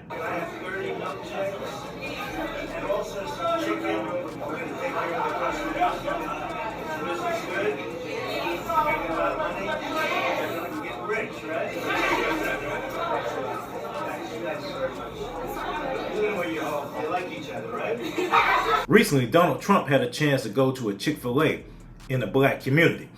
Can I have 30 milkshakes? And also some chicken. We're going to take care of the customers. So this is good. Making a lot of money. Everyone's getting rich, right? Thanks very much. Even when you all, you like each other, right? Recently, Donald Trump had a chance to go to a Chick-Fil-A in the black community.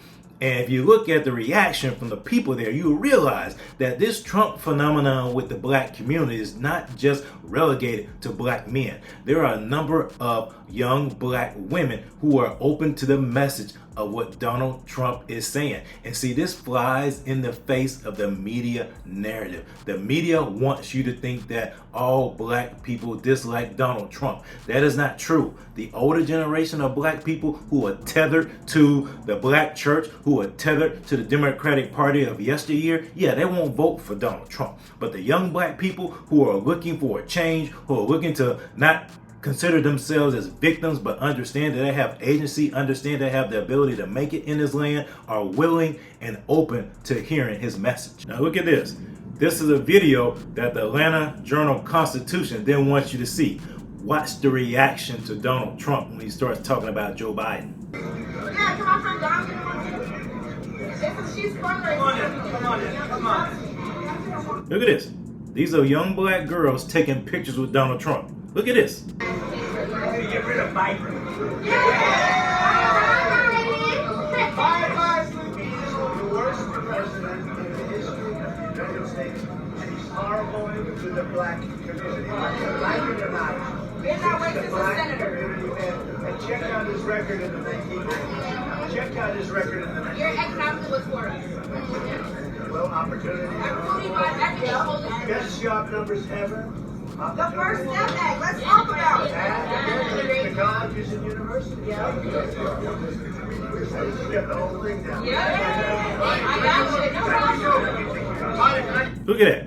And if you look at the reaction from the people there, you will realize that this Trump phenomenon with the black community is not just relegated to black men. There are a number of young black women who are open to the message of what Donald Trump is saying. And see, this flies in the face of the media narrative. The media wants you to think that all black people dislike Donald Trump. That is not true. The older generation of black people who are tethered to the black church, who are tethered to the Democratic Party of yesteryear, yeah, they won't vote for Donald Trump. But the young black people who are looking for a change, who are looking to not consider themselves as victims, but understand that they have agency, understand they have the ability to make it in this land, are willing and open to hearing his message. Now look at this. This is a video that the Atlanta Journal-Constitution then wants you to see. Watch the reaction to Donald Trump when he starts talking about Joe Biden. Yeah, come on. Look at this. These are young black girls taking pictures with Donald Trump. Look at this. Get rid of Biden. Bye, Sleepy. He's the worst president in the history of the United States. And he's horrible to the black community. Like it or not. He's not racist, senator. And check out his record in the 1990s. Check out his record in the 1990s. You're economically what's for us. Well, opportunity. Best job numbers ever. The first step act. Let's talk about it. And the colleges and universities. Yeah. You got the whole thing down. Yeah. I got you. Look at that.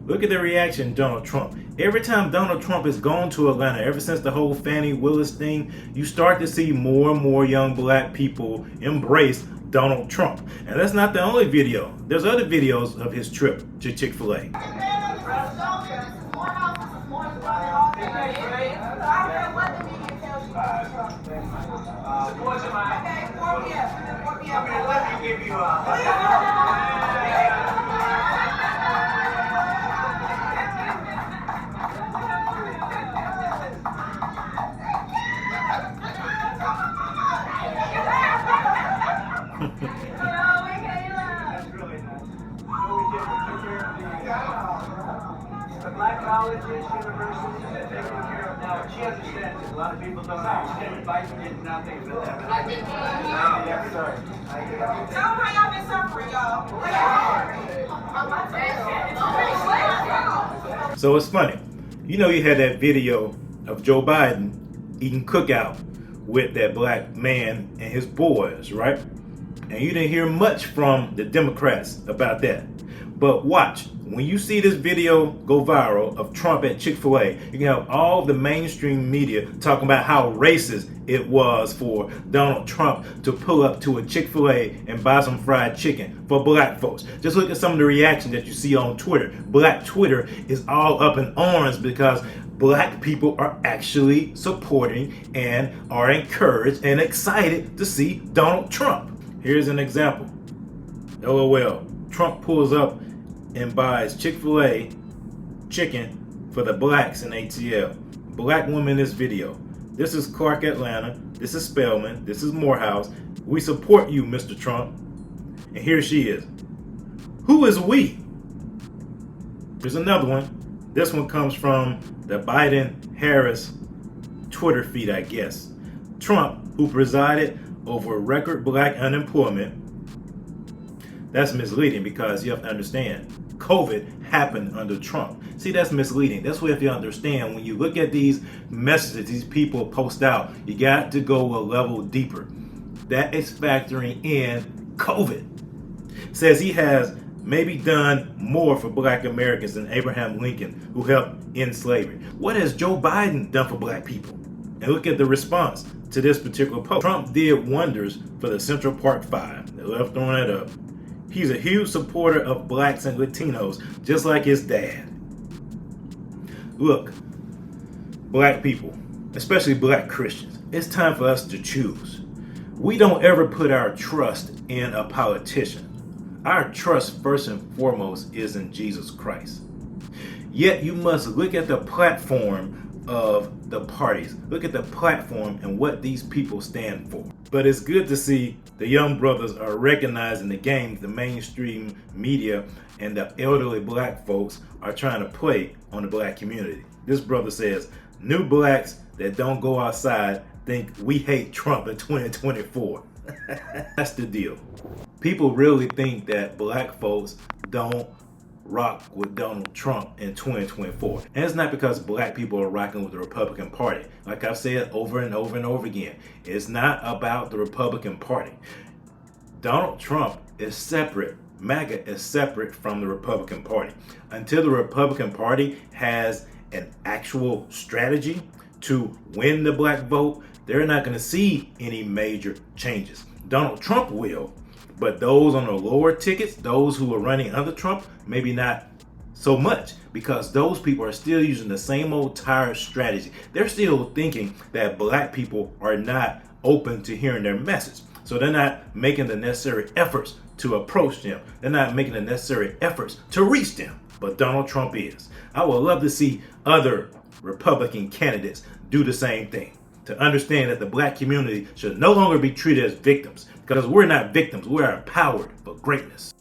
Look at the reaction to Donald Trump. Every time Donald Trump has gone to Atlanta, ever since the whole Fannie Willis thing, you start to see more and more young black people embrace Donald Trump. And that's not the only video. There's other videos of his trip to Chick-Fil-A. The black colleges, universities are taken care of now. She understands it. A lot of people don't understand. Biden did nothing for them. I did. Yeah, sorry. Tell them how y'all been suffering, y'all. So it's funny. You know, you had that video of Joe Biden eating cookout with that black man and his boys, right? And you didn't hear much from the Democrats about that. But watch, when you see this video go viral of Trump at Chick-fil-A, you can have all the mainstream media talking about how racist it was for Donald Trump to pull up to a Chick-fil-A and buy some fried chicken for black folks. Just look at some of the reactions that you see on Twitter. Black Twitter is all up in arms because black people are actually supporting and are encouraged and excited to see Donald Trump. Here's an example. LOL. Trump pulls up and buys Chick-fil-A chicken for the blacks in ATL. Black woman in this video. This is Clark, Atlanta. This is Spelman. This is Morehouse. We support you, Mr. Trump. And here she is. Who is we? There's another one. This one comes from the Biden-Harris Twitter feed, I guess. Trump, who presided over record black unemployment. That's misleading because you have to understand, COVID happened under Trump. See, that's misleading. That's what you have to understand. When you look at these messages these people post out, you got to go a level deeper. That is factoring in COVID. Says he has maybe done more for black Americans than Abraham Lincoln, who helped end slavery. What has Joe Biden done for black people? And look at the response to this particular post. Trump did wonders for the Central Park Five. They love throwing that up. He's a huge supporter of blacks and Latinos, just like his dad. Look, black people, especially black Christians, it's time for us to choose. We don't ever put our trust in a politician. Our trust, first and foremost, is in Jesus Christ. Yet you must look at the platform of the parties. Look at the platform and what these people stand for. But it's good to see the young brothers are recognizing the games the mainstream media and the elderly black folks are trying to play on the black community. This brother says, new blacks that don't go outside think we hate Trump in 2024. That's the deal. People really think that black folks don't rock with Donald Trump in 2024. And it's not because black people are rocking with the Republican Party. Like I've said over and over and over again, it's not about the Republican Party. Donald Trump is separate. MAGA is separate from the Republican Party. Until the Republican Party has an actual strategy to win the black vote, they're not going to see any major changes. Donald Trump will, but those on the lower tickets, those who are running under Trump, maybe not so much, because those people are still using the same old tired strategy. They're still thinking that black people are not open to hearing their message. So they're not making the necessary efforts to approach them. They're not making the necessary efforts to reach them. But Donald Trump is. I would love to see other Republican candidates do the same thing, to understand that the black community should no longer be treated as victims, because we're not victims, we're empowered for greatness.